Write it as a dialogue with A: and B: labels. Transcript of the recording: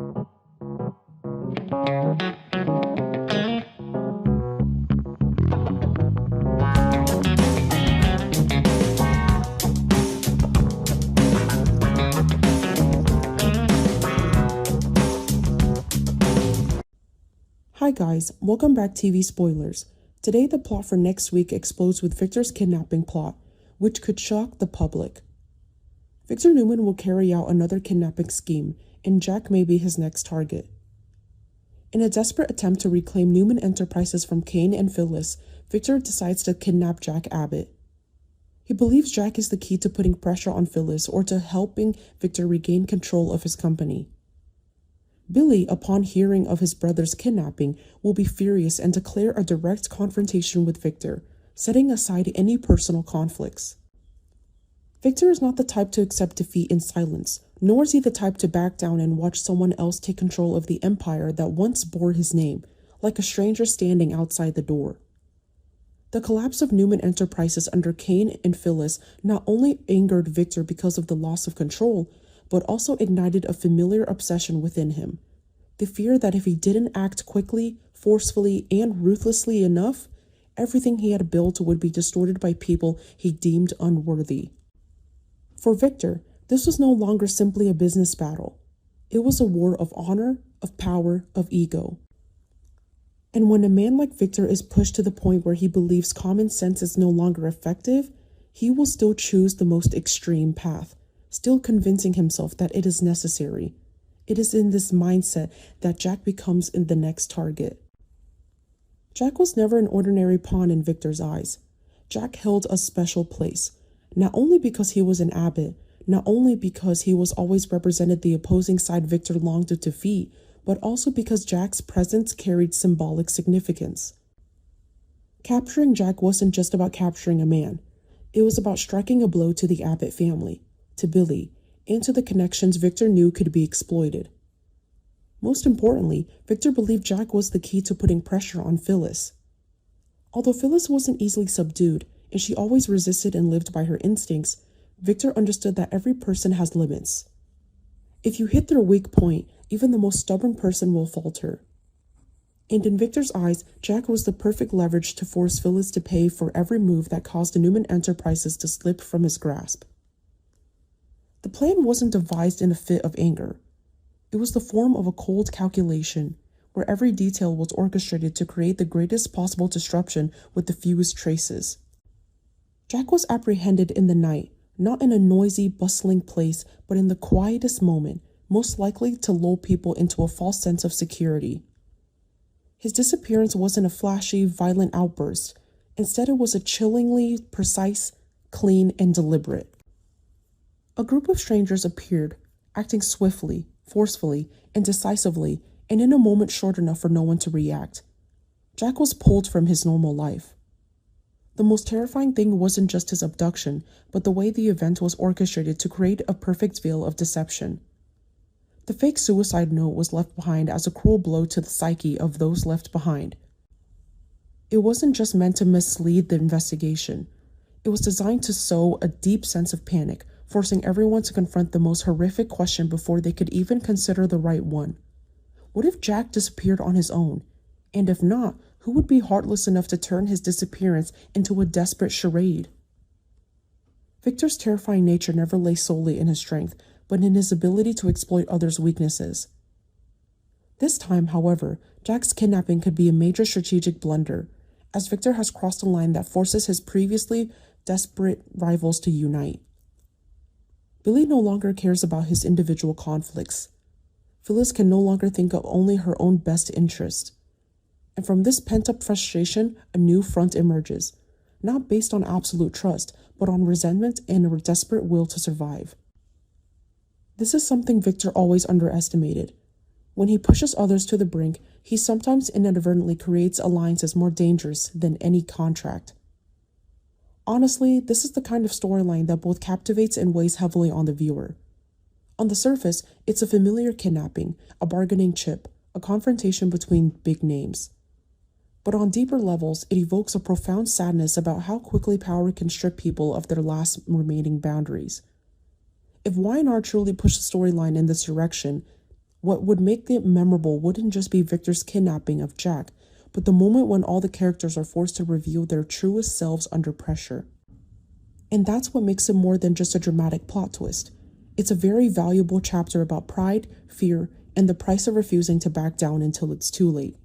A: Hi guys, welcome back TV Spoilers. Today the plot for next week explodes with Victor's kidnapping plot, which could shock the public. Victor Newman will carry out another kidnapping scheme, and Jack may be his next target. In a desperate attempt to reclaim Newman Enterprises from Cane and Phyllis, Victor decides to kidnap Jack Abbott. He believes Jack is the key to putting pressure on Phyllis or to helping Victor regain control of his company. Billy, upon hearing of his brother's kidnapping, will be furious and declare a direct confrontation with Victor, setting aside any personal conflicts. Victor is not the type to accept defeat in silence, nor is he the type to back down and watch someone else take control of the empire that once bore his name, like a stranger standing outside the door. The collapse of Newman Enterprises under Cane and Phyllis not only angered Victor because of the loss of control, but also ignited a familiar obsession within him. The fear that if he didn't act quickly, forcefully, and ruthlessly enough, everything he had built would be distorted by people he deemed unworthy. For Victor, this was no longer simply a business battle. It was a war of honor, of power, of ego. And when a man like Victor is pushed to the point where he believes common sense is no longer effective, he will still choose the most extreme path, still convincing himself that it is necessary. It is in this mindset that Jack becomes the next target. Jack was never an ordinary pawn in Victor's eyes. Jack held a special place, not only because he was an Abbott, not only because he was always represented the opposing side Victor longed to defeat, but also because Jack's presence carried symbolic significance. Capturing Jack wasn't just about capturing a man. It was about striking a blow to the Abbott family, to Billy, and to the connections Victor knew could be exploited. Most importantly, Victor believed Jack was the key to putting pressure on Phyllis. Although Phyllis wasn't easily subdued, and she always resisted and lived by her instincts, Victor understood that every person has limits. If you hit their weak point, even the most stubborn person will falter. And in Victor's eyes, Jack was the perfect leverage to force Phyllis to pay for every move that caused the Newman Enterprises to slip from his grasp. The plan wasn't devised in a fit of anger. It was the form of a cold calculation, where every detail was orchestrated to create the greatest possible disruption with the fewest traces. Jack was apprehended in the night, not in a noisy, bustling place, but in the quietest moment, most likely to lull people into a false sense of security. His disappearance wasn't a flashy, violent outburst. Instead, it was a chillingly precise, clean, and deliberate. A group of strangers appeared, acting swiftly, forcefully, and decisively, and in a moment short enough for no one to react. Jack was pulled from his normal life. The most terrifying thing wasn't just his abduction, but the way the event was orchestrated to create a perfect veil of deception. The fake suicide note was left behind as a cruel blow to the psyche of those left behind. It wasn't just meant to mislead the investigation. It was designed to sow a deep sense of panic, forcing everyone to confront the most horrific question before they could even consider the right one. What if Jack disappeared on his own? And if not, who would be heartless enough to turn his disappearance into a desperate charade? Victor's terrifying nature never lay solely in his strength, but in his ability to exploit others' weaknesses. This time, however, Jack's kidnapping could be a major strategic blunder, as Victor has crossed a line that forces his previously desperate rivals to unite. Billy no longer cares about his individual conflicts. Phyllis can no longer think of only her own best interest. And from this pent-up frustration, a new front emerges, not based on absolute trust, but on resentment and a desperate will to survive. This is something Victor always underestimated. When he pushes others to the brink, he sometimes inadvertently creates alliances more dangerous than any contract. Honestly, this is the kind of storyline that both captivates and weighs heavily on the viewer. On the surface, it's a familiar kidnapping, a bargaining chip, a confrontation between big names. But on deeper levels, it evokes a profound sadness about how quickly power can strip people of their last remaining boundaries. If Y&R truly pushed the storyline in this direction, What would make it memorable wouldn't just be Victor's kidnapping of Jack, but the moment when all the characters are forced to reveal their truest selves under pressure. And that's what makes it more than just a dramatic plot twist. It's a very valuable chapter about pride, fear, and the price of refusing to back down until it's too late.